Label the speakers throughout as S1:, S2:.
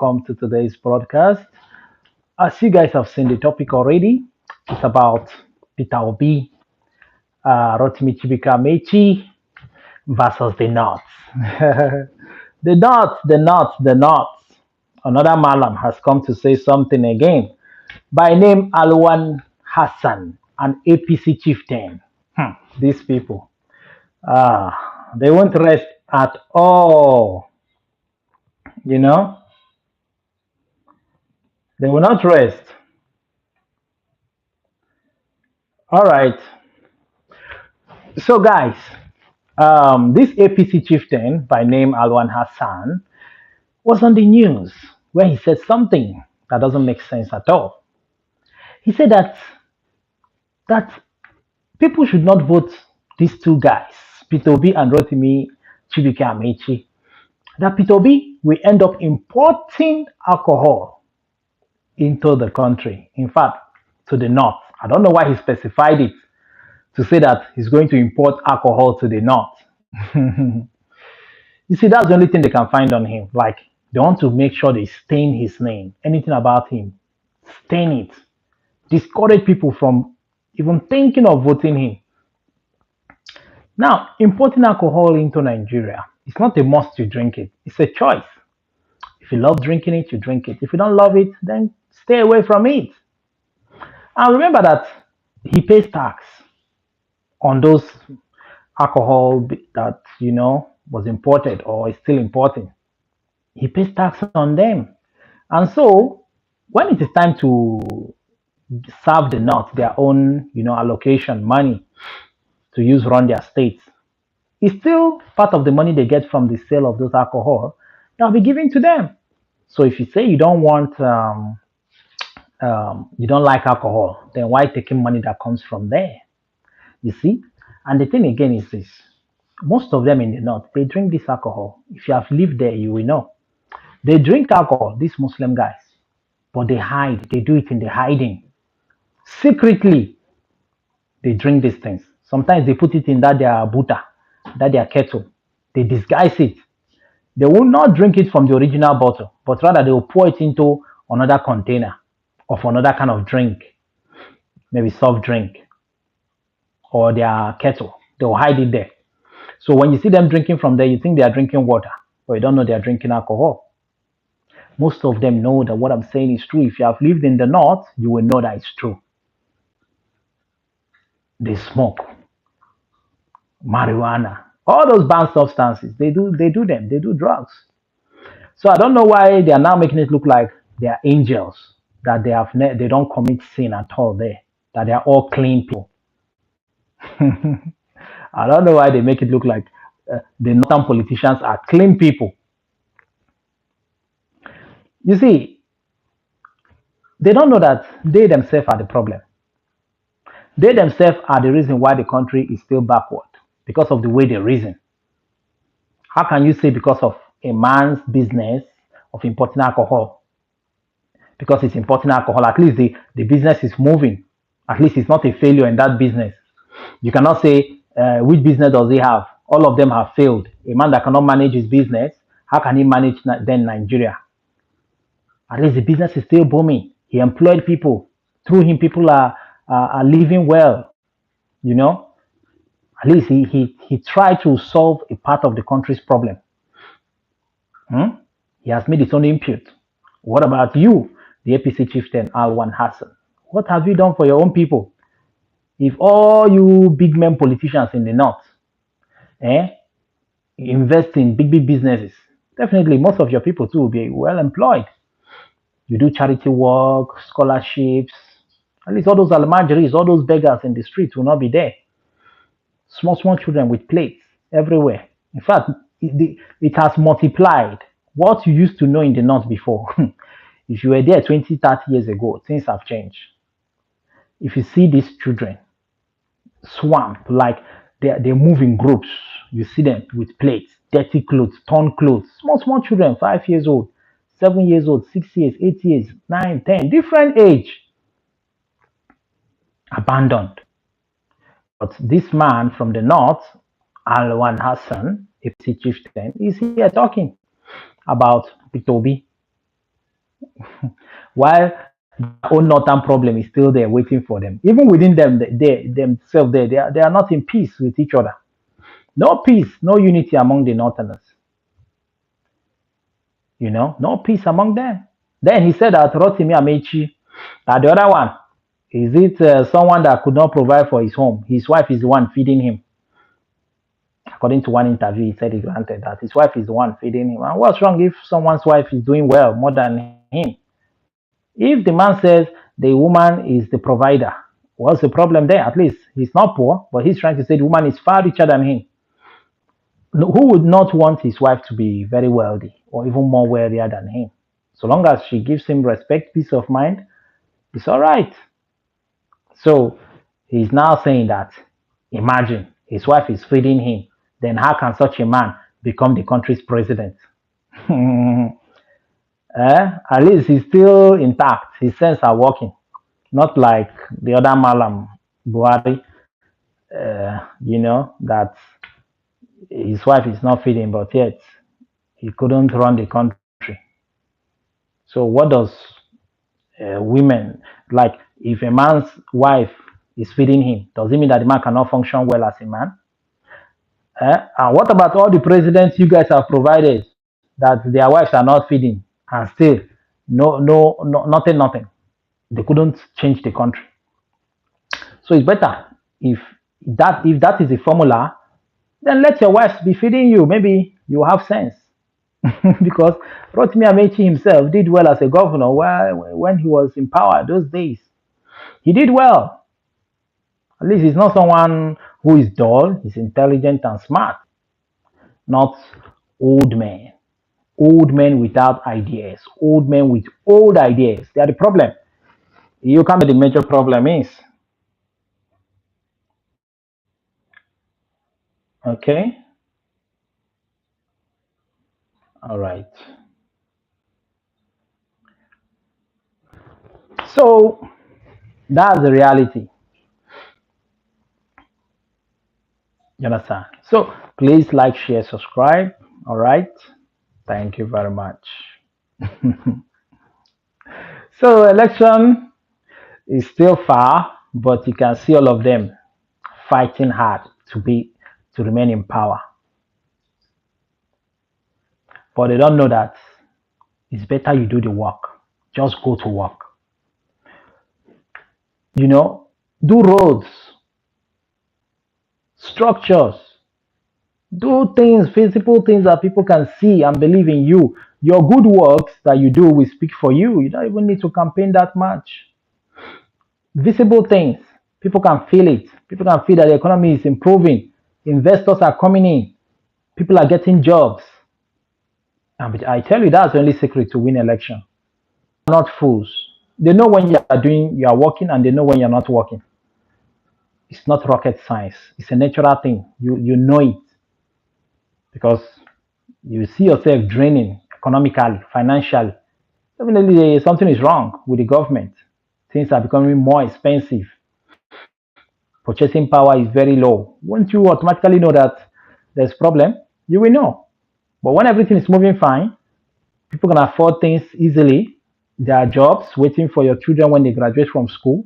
S1: welcome to today's broadcast. As you guys have seen the topic already, it's about Peter Obi, Rotimi Mechi versus the North. the North. Another Malam has come to say something again. By name Alwan Hassan, an APC chieftain. These people, they won't rest at all. You know, they will not rest. All right. So, guys, this APC chieftain by name Alwan Hassan was on the news where he said something that doesn't make sense at all. He said that people should not vote these two guys, Peter Obi and Rotimi Amechi. That Peter Obi will end up importing alcohol into the country. In fact, to the north. I don't know why he specified it to say that he's going to import alcohol to the north. You see, that's the only thing they can find on him. Like, they want to make sure they stain his name. Anything about him, stain it. Discourage people from even thinking of voting him. Now, importing alcohol into Nigeria, it's not a must you drink it. It's a choice. If you love drinking it, you drink it. If you don't love it, then stay away from it. And remember that he pays tax on those alcohol that was imported or is still importing. He pays tax on them. And so when it is time to serve the North their own allocation money to use run their states, it's still part of the money they get from the sale of those alcohol that will be given to them. So if you say you don't want you don't like alcohol, then why taking money that comes from there? You see? And the thing again is this: most of them in the north, they drink this alcohol. If you have lived there, you will know. They drink alcohol, these Muslim guys, but they hide. They do it in the hiding. Secretly, they drink these things. Sometimes they put it in that their buta, that their kettle. They disguise it. They will not drink it from the original bottle, but rather they will pour it into another container of another kind of drink, maybe soft drink, or their kettle. They will hide it there. So when you see them drinking from there, you think they are drinking water, but you don't know they are drinking alcohol. Most of them know that what I'm saying is true. If you have lived in the north, you will know that it's true. They smoke marijuana, all those banned substances. They do them. They do drugs. So I don't know why they are now making it look like they are angels, that they don't commit sin at all there, that they are all clean people. I don't know why they make it look like the northern politicians are clean people. You see, they don't know that they themselves are the problem. They themselves are the reason why the country is still backward, because of the way they reason. How can you say because of a man's business of importing alcohol? Because it's importing alcohol, at least the business is moving. At least it's not a failure in that business. You cannot say, which business does he have? All of them have failed. A man that cannot manage his business, how can he manage then Nigeria? At least the business is still booming. He employed people. Through him, people are living well. At least he tried to solve a part of the country's problem. He has made his own input. What about you, the APC chieftain Alwan Hassan? What have you done for your own people? If all you big men politicians in the north invest in big businesses, definitely most of your people too will be well employed. You do charity work, scholarships. At least all those almajiris, all those beggars in the streets will not be there. Small children with plates everywhere. In fact, it has multiplied. What you used to know in the north before, if you were there 20, 30 years ago, things have changed. If you see these children swamp, like they move in groups, you see them with plates, dirty clothes, torn clothes, small children, 5 years old, 7 years old, 6 years, 8 years, 9, 10, different age, abandoned. But this man from the north, Alwan Hassan, APC chieftain, is here talking about Peter Obi. while their own northern problem is still there waiting for them. Even within them, they themselves, they are not in peace with each other. No peace, no unity among the northerners. No peace among them. Then he said that Rotimi Amechi, the other one, is it someone that could not provide for his home? His wife is the one feeding him. According to one interview, he said he granted that his wife is the one feeding him. And what's wrong if someone's wife is doing well more than him? If the man says the woman is the provider, what's the problem there? At least he's not poor, but he's trying to say the woman is far richer than him. Who would not want his wife to be very wealthy or even more wealthier than him? So long as she gives him respect, peace of mind, it's all right. So he's now saying that, imagine his wife is feeding him, then how can such a man become the country's president? At least he's still intact. His senses are working, not like the other Malam Buhari, that his wife is not feeding, but yet he couldn't run the country. So what does women like? If a man's wife is feeding him, does it mean that the man cannot function well as a man? And what about all the presidents you guys have provided that their wives are not feeding and still no nothing? They couldn't change the country. So it's better if that is the formula, then let your wife be feeding you. Maybe you have sense. Because Rotimi Amechi himself did well as a governor when he was in power those days. He did well. At least he's not someone who is dull. He's intelligent and smart, not old men. Old men without ideas. Old men with old ideas. They are the problem. You can't be the major problem is. Okay? All right. So that's the reality. You understand? So please like, share, subscribe. All right. Thank you very much. So election is still far, but you can see all of them fighting hard to remain in power. But they don't know that it's better you do the work. Just go to work. Do roads, structures, do things, physical things that people can see and believe in you. Your good works that you do will speak for you. You don't even need to campaign that much. Visible things, people can feel it. People can feel that the economy is improving. Investors are coming in. People are getting jobs. And I tell you, that's the only secret to win election. Not fools. They know when you are working, and they know when you're not working. It's not rocket science. It's a natural thing. You know it because you see yourself draining economically, financially. Definitely, something is wrong with the government. Things are becoming more expensive. Purchasing power is very low. Won't you automatically know that there's problem? You will know. But when everything is moving fine, people can afford things easily. There are jobs waiting for your children when they graduate from school.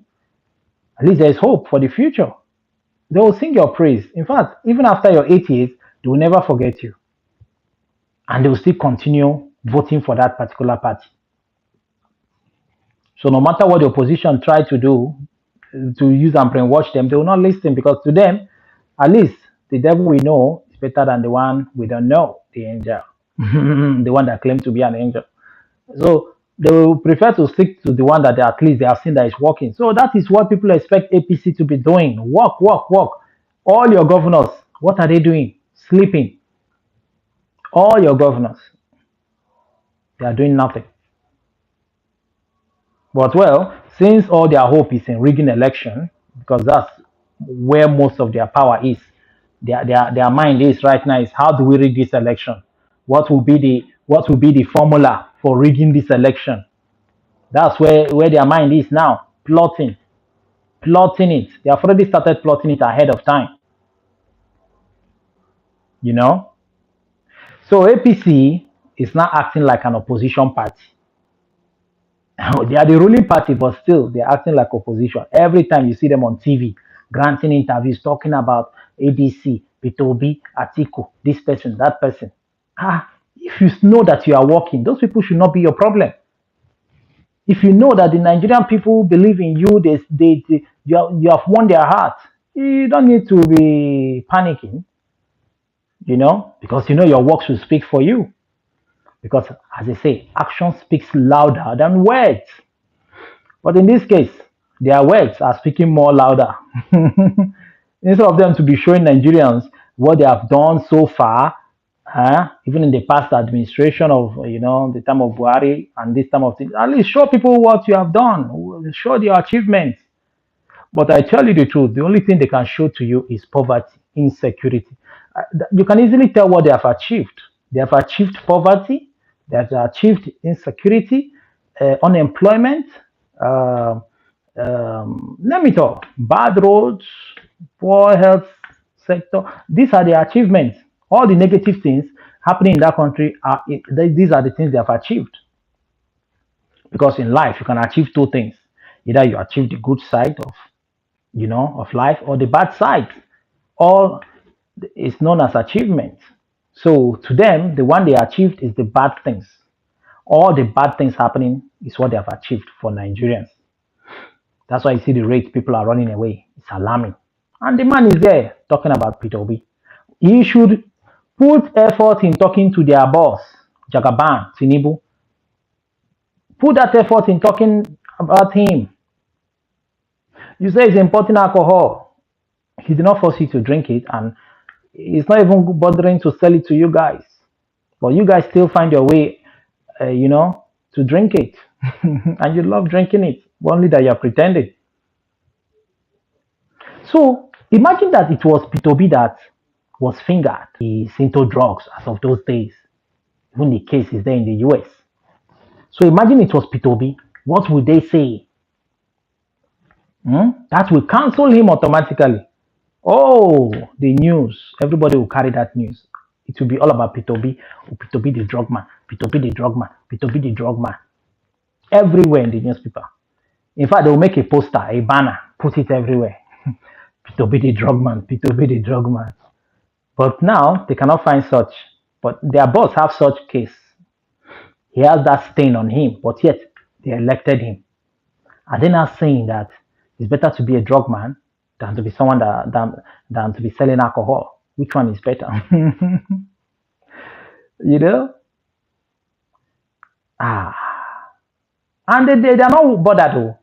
S1: At least there's hope for the future. They will sing your praise. In fact, even after your 80s, they will never forget you. And they will still continue voting for that particular party. So no matter what the opposition try to do, to use and brainwash them, they will not listen because to them, at least the devil we know is better than the one we don't know, the angel, the one that claims to be an angel. So they will prefer to stick to the one that at least they have seen that is working. So that is what people expect APC to be doing. Work, work, work. All your governors, what are they doing? Sleeping. All your governors, they are doing nothing. But well, since all their hope is in rigging election, because that's where most of their power is, their mind is right now is how do we rig this election? What will be the formula for rigging this election? That's where their mind is now, plotting it. They have already started plotting it ahead of time. You know? So APC is now acting like an opposition party. They are the ruling party, but still they're acting like opposition. Every time you see them on TV, granting interviews, talking about ADC, P2B, Atiku, this person, that person. If you know that you are working, those people should not be your problem. If you know that the Nigerian people believe in you, you have won their heart, you don't need to be panicking, because you know your works will speak for you. Because, as I say, action speaks louder than words. But in this case, their words are speaking more louder. Instead of them to be showing Nigerians what they have done so far, even in the past administration of, the time of Buhari and this time of things, at least show people what you have done, show your achievements. But I tell you the truth, the only thing they can show to you is poverty, insecurity. You can easily tell what they have achieved. They have achieved poverty, they have achieved insecurity, unemployment, uh, name it all. Bad roads, poor health sector. These are the achievements. All the negative things happening in that country these are the things they have achieved. Because in life you can achieve two things: either you achieve the good side of life, or the bad side. All is known as achievement. So to them, the one they achieved is the bad things. All the bad things happening is what they have achieved for Nigerians. That's why you see the rate people are running away. It's alarming. And the man is there talking about P2B. He should put effort in talking to their boss, Jagaban, Tinibu. Put that effort in talking about him. You say he's importing alcohol. He did not force you to drink it, and he's not even bothering to sell it to you guys. But you guys still find your way, to drink it. And you love drinking it, only that you're pretending. So imagine that it was P2B that was fingered. He's into drugs as of those days. Even the case is there in the US. So imagine it was P2B. What would they say? That will cancel him automatically. Oh, the news. Everybody will carry that news. It will be all about P2B. Oh, P2B the drug man. P2B the drug man. P2B the drug man. Everywhere in the newspaper. In fact, they will make a poster, a banner, put it everywhere. P2B the drug man. P2B the drug man. But now they cannot find such. But their boss have such case. He has that stain on him, but yet they elected him. Are they now saying that it's better to be a drug man than to be someone than to be selling alcohol? Which one is better? you know? And they are not bothered though.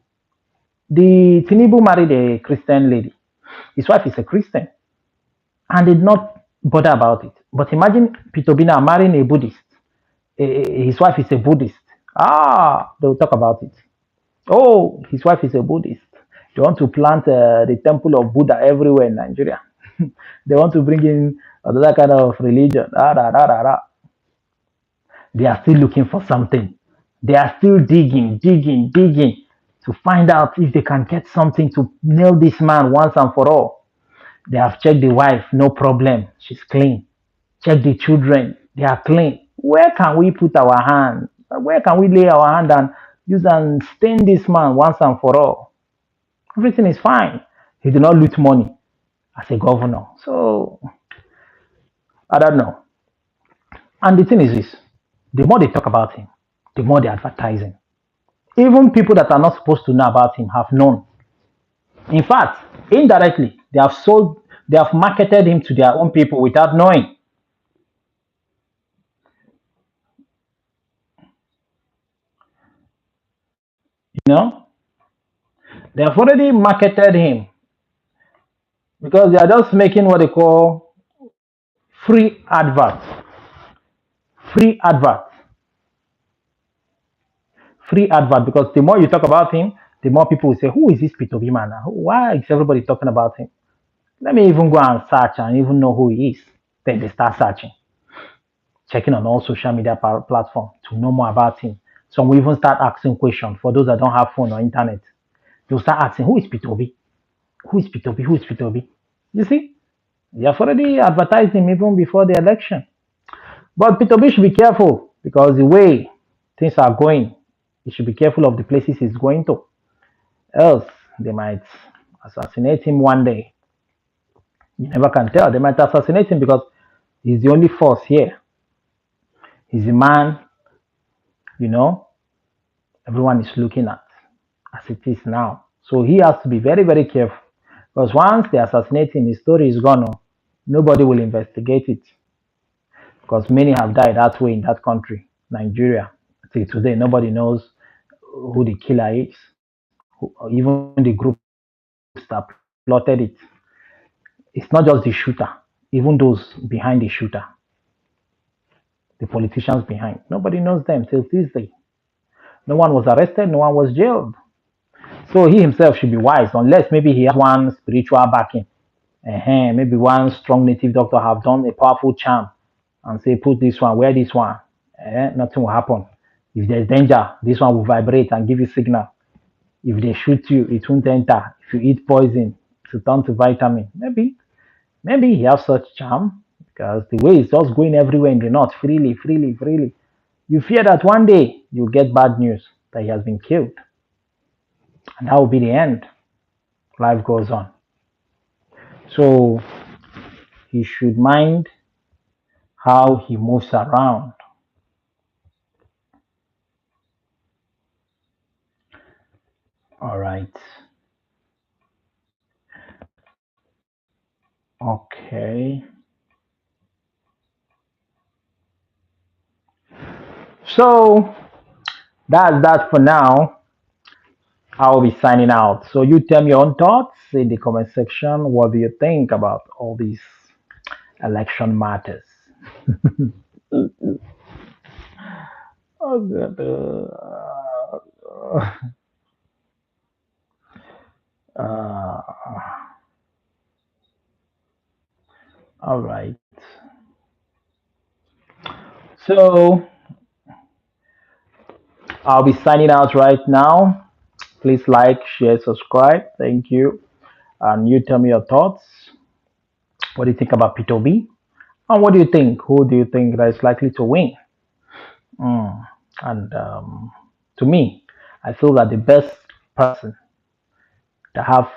S1: The Tinibu married a Christian lady. His wife is a Christian. And they did not bother about it. But imagine P2B now marrying a Buddhist. His wife is a Buddhist. They'll talk about it. Oh, his wife is a Buddhist. They want to plant the temple of Buddha everywhere in Nigeria. They want to bring in another kind of religion. They are still looking for something. They are still digging to find out if they can get something to nail this man once and for all. They have checked the wife, no problem. She's clean. Check the children, they are clean. Where can we put our hand? Where can we lay our hand and use and stain this man once and for all? Everything is fine. He did not loot money as a governor. So, I don't know. And the thing is this, the more they talk about him, the more they're advertising. Even people that are not supposed to know about him have known. In fact, indirectly, they have marketed him to their own people without knowing. You know, they have already marketed him because they are just making what they call free advert. Free advert. Free advert. Because the more you talk about him, the more people will say, who is this P2B man? Why is everybody talking about him? Let me even go and search and even know who he is. Then they start searching, checking on all social media platforms to know more about him. Some will even start asking questions for those that don't have phone or internet. They'll start asking, who is P2B? Who is P2B? Who is P2B? You see? They have already advertised him even before the election. But P2B should be careful because the way things are going, He should be careful of the places he's going to. Else, they might assassinate him one day. You never can tell. They might assassinate him because he's the only force here. He's a man, you know, everyone is looking at as it is now. So he has to be very, very careful. Because once they assassinate him, his story is gone. Oh. Nobody will investigate it. Because many have died that way in that country, Nigeria. Till today, nobody knows who the killer is. Even the groups that plotted it. It's not just the shooter, even those behind the shooter, the politicians behind. Nobody knows them till this day. No one was arrested, no one was jailed. So he himself should be wise, unless maybe he has one spiritual backing. Maybe one strong native doctor have done a powerful charm and say, put this one, wear this one. Nothing will happen. If there's danger, this one will vibrate and give you signal. If they shoot you, it won't enter. If you eat poison, it will turn to vitamin. Maybe he has such charm because the way it's just going everywhere in the north, freely, freely, freely. You fear that one day you'll get bad news that he has been killed. And that will be the end. Life goes on. So he should mind how he moves around. All right. Okay. So that's that for now. I'll be signing out. So you tell me your own thoughts in the comment section. What do you think about all these election matters? Oh, God. Uh, all right. So I'll be signing out right now. Please like, share, subscribe. Thank you. And you tell me your thoughts. What do you think about P2B? And what do you think? Who do you think that is likely to win? And to me, I feel that the best person to have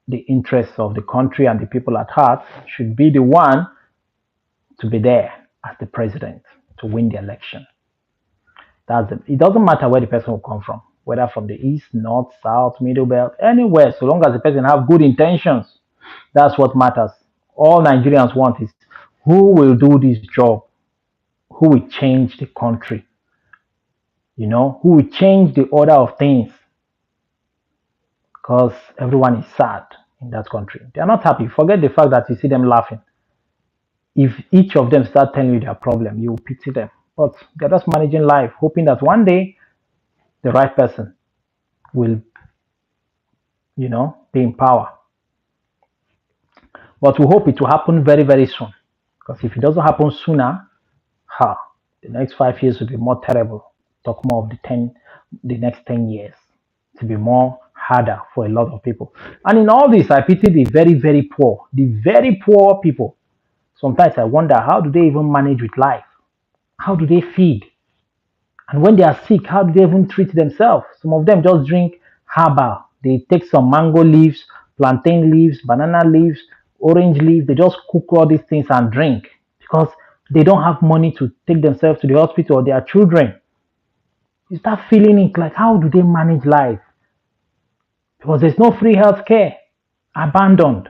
S1: the interests of the country and the people at heart should be the one to be there as the president to win the election. That's it. It doesn't matter where the person will come from, whether from the east, north, south, middle belt, anywhere, so long as the person have good intentions. That's what matters. All Nigerians want is who will do this job, who will change the country, who will change the order of things, because everyone is sad in that country. They are not happy. Forget the fact that you see them laughing. If each of them start telling you their problem, you will pity them. But they're just managing life, hoping that one day the right person will, be in power. But we hope it will happen very, very soon. Because if it doesn't happen sooner, the next 5 years will be more terrible. Talk more of the next 10 years to be more harder for a lot of people. And in all this, I pity the very, very poor, the very poor people. Sometimes I wonder, how do they even manage with life? How do they feed? And when they are sick, how do they even treat themselves? Some of them just drink herbal. They take some mango leaves, plantain leaves, banana leaves, orange leaves. They just cook all these things and drink because they don't have money to take themselves to the hospital or their children. You start feeling it like, how do they manage life? Because there's no free health care. Abandoned.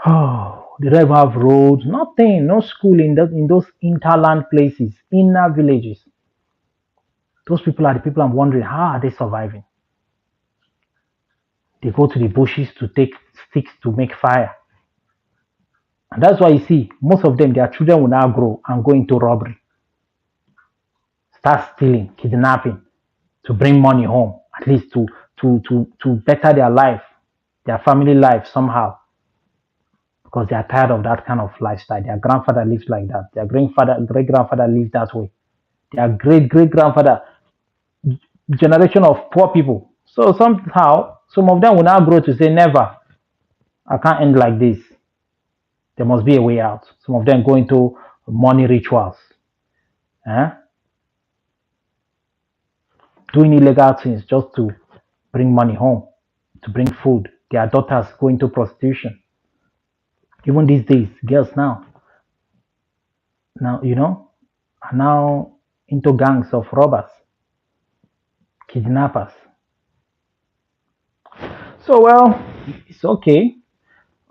S1: Oh, they don't even have roads, nothing, no school in those interland places, inner villages. Those people are the people I'm wondering, how are they surviving? They go to the bushes to take sticks to make fire. And that's why you see, most of them, their children will now grow and go into robbery, start stealing, kidnapping to bring money home, at least to better their life, their family life somehow. Because they are tired of that kind of lifestyle. Their grandfather lived like that. Their great grandfather lived that way. Their great grandfather, generation of poor people. So somehow, some of them will now grow to say, never, I can't end like this. There must be a way out. Some of them go into money rituals. Eh? doing illegal things just to bring money home, to bring food. Their daughters go into prostitution. Even these days, girls now, are now into gangs of robbers, kidnappers. So, well, it's okay.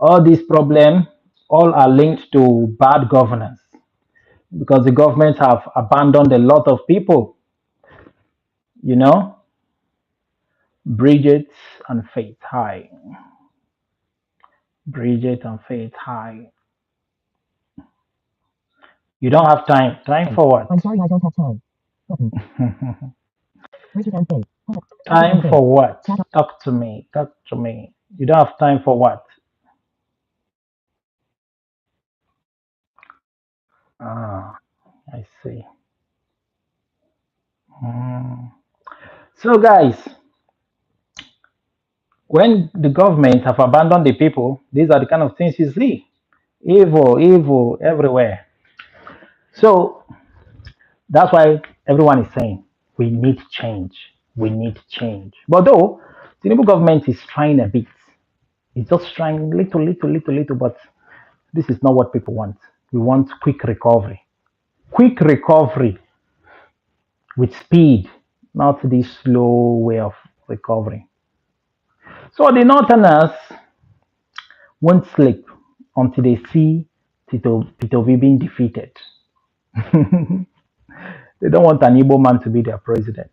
S1: All these problems all are linked to bad governance because the government have abandoned a lot of people, you know. Bridget and Faith High. Bridget and Faith High. You don't have time. Time for what?
S2: I'm sorry, I don't have time. Button. Bridget and Faith.
S1: Time for what? Talk to me. Talk to me. You don't have time for what? Ah, I see. Hmm. So, guys, when the government have abandoned the people, these are the kind of things you see. Evil, evil everywhere. So that's why everyone is saying we need change. We need change. But though the Tinubu government is trying a bit, it's just trying little, little, little, little, but this is not what people want. We want quick recovery. Quick recovery with speed, not this slow way of recovery. So the Northerners won't sleep until they see Tito V being defeated. They don't want an Igbo man to be their president.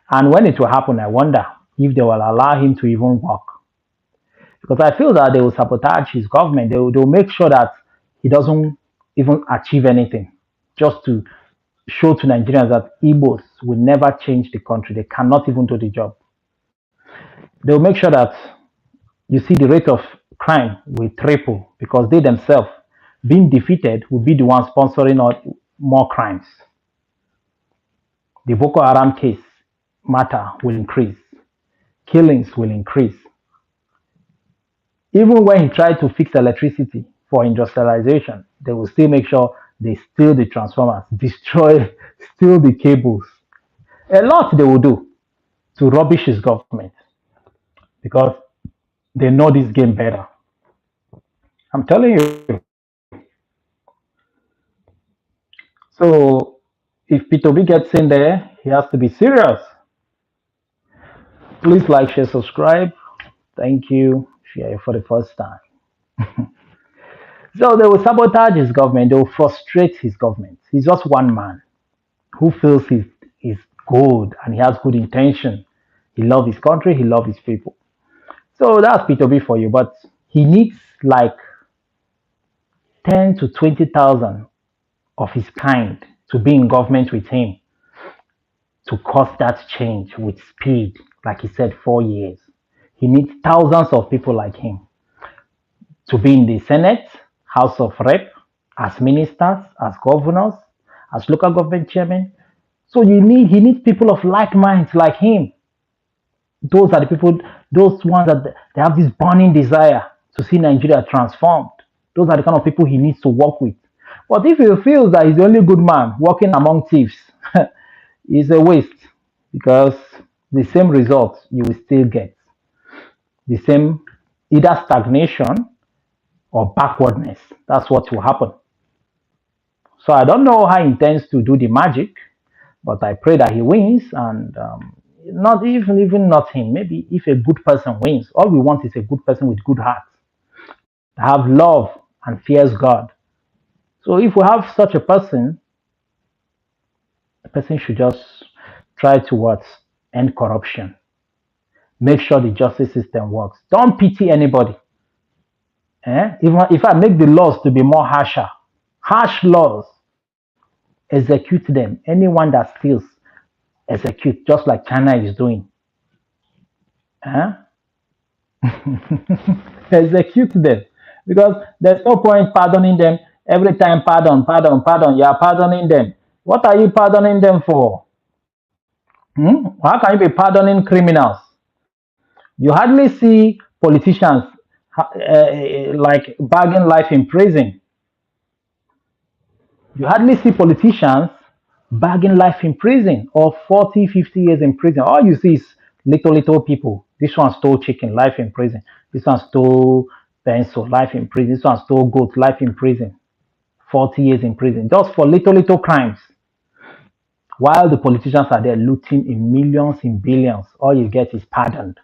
S1: And when it will happen, I wonder if they will allow him to even work. Because I feel that they will sabotage his government. They'll make sure that he doesn't even achieve anything. Just to show to Nigerians that Igbos will never change the country. They cannot even do the job. They'll make sure that you see the rate of crime will triple because they themselves, being defeated, will be the ones sponsoring more crimes. The Boko Haram case matter will increase, killings will increase. Even when he tried to fix electricity for industrialization, they will still make sure they steal the transformers, destroy, steal the cables. A lot they will do to rubbish his government because they know this game better. I'm telling you. So if P2B gets in there, he has to be serious. Please like, share, subscribe. Thank you. Share for the first time. So they will sabotage his government. They will frustrate his government. He's just one man who feels he's good and he has good intention. He loves his country. He loves his people. So that's P2B for you. But he needs like 10 to 20,000 of his kind to be in government with him to cause that change with speed. Like he said, 4 years. He needs thousands of people like him to be in the Senate, House of Rep, as ministers, as governors, as local government chairmen. So he needs people of like minds like him. Those are the people, those ones that they have this burning desire to see Nigeria transformed. Those are the kind of people he needs to work with. But if he feels that he's the only good man working among thieves, it's a waste because the same results you will still get. The same either stagnation or backwardness. That's what will happen. So I don't know how he intends to do the magic, but I pray that he wins and not even not him. Maybe if a good person wins, all we want is a good person with good heart, have love and fears God. So if we have such a person, the person should just try to what? End corruption. Make sure the justice system works. Don't pity anybody. If I make the laws to be more harsher, harsh laws, execute them. Anyone that steals, execute, just like China is doing. Execute them. Because there's no point pardoning them every time. Pardon, pardon, pardon. You are pardoning them. What are you pardoning them for? How can you be pardoning criminals? You hardly see politicians like bagging life in prison. You hardly see politicians bagging life in prison or 40, 50 years in prison. All you see is little people. This one stole chicken, life in prison. This one stole pencil, life in prison. This one stole goat, life in prison. 40 years in prison just for little crimes. While the politicians are there looting in millions, in billions, all you get is pardoned.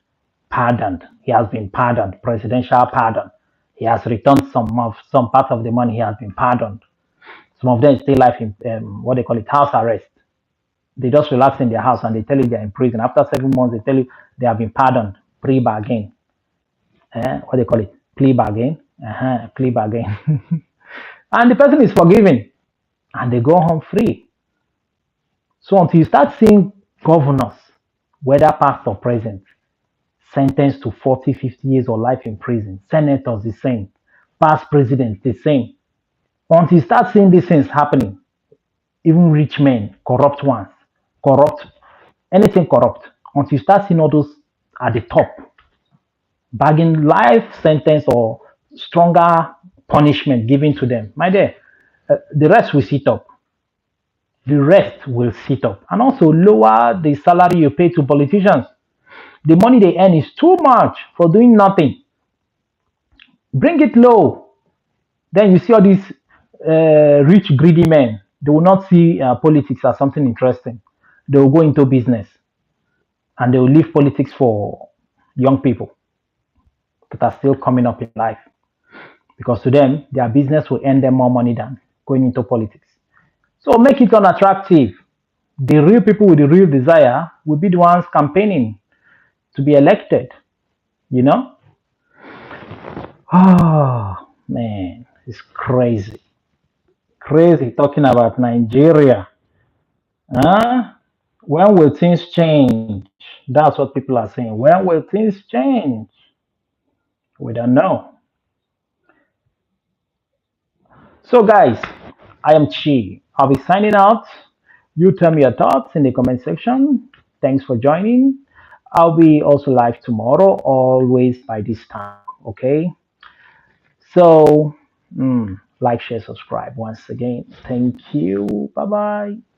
S1: Pardoned. He has been pardoned. Presidential pardon. He has returned some part of the money. He has been pardoned. Some of them stay life in what they call it, house arrest. They just relax in their house and they tell you they're in prison. After 7 months, they tell you they have been pardoned. Plea bargain. What they call it? Plea bargain. Plea bargain. And the person is forgiven and they go home free. So until you start seeing governors, whether past or present, sentenced to 40, 50 years or life in prison, senators the same, past presidents the same, until you start seeing these things happening, even rich men, corrupt ones, corrupt, anything corrupt, until you start seeing all those at the top, bagging life sentence or stronger punishment given to them, my dear, the rest will sit up. The rest will sit up. And also lower the salary you pay to politicians. The money they earn is too much for doing nothing. Bring it low. Then you see all these rich, greedy men. They will not see politics as something interesting. They will go into business and they will leave politics for young people that are still coming up in life. Because to them, their business will earn them more money than going into politics. So make it unattractive. The real people with the real desire will be the ones campaigning to be elected, you know? Oh, man, it's crazy. Crazy talking about Nigeria. Huh? When will things change? That's what people are saying. When will things change? We don't know. So, guys, I am Chi. I'll be signing out. You tell me your thoughts in the comment section. Thanks for joining. I'll be also live tomorrow, always by this time. Okay. So, like, share, subscribe once again. Thank you. Bye bye.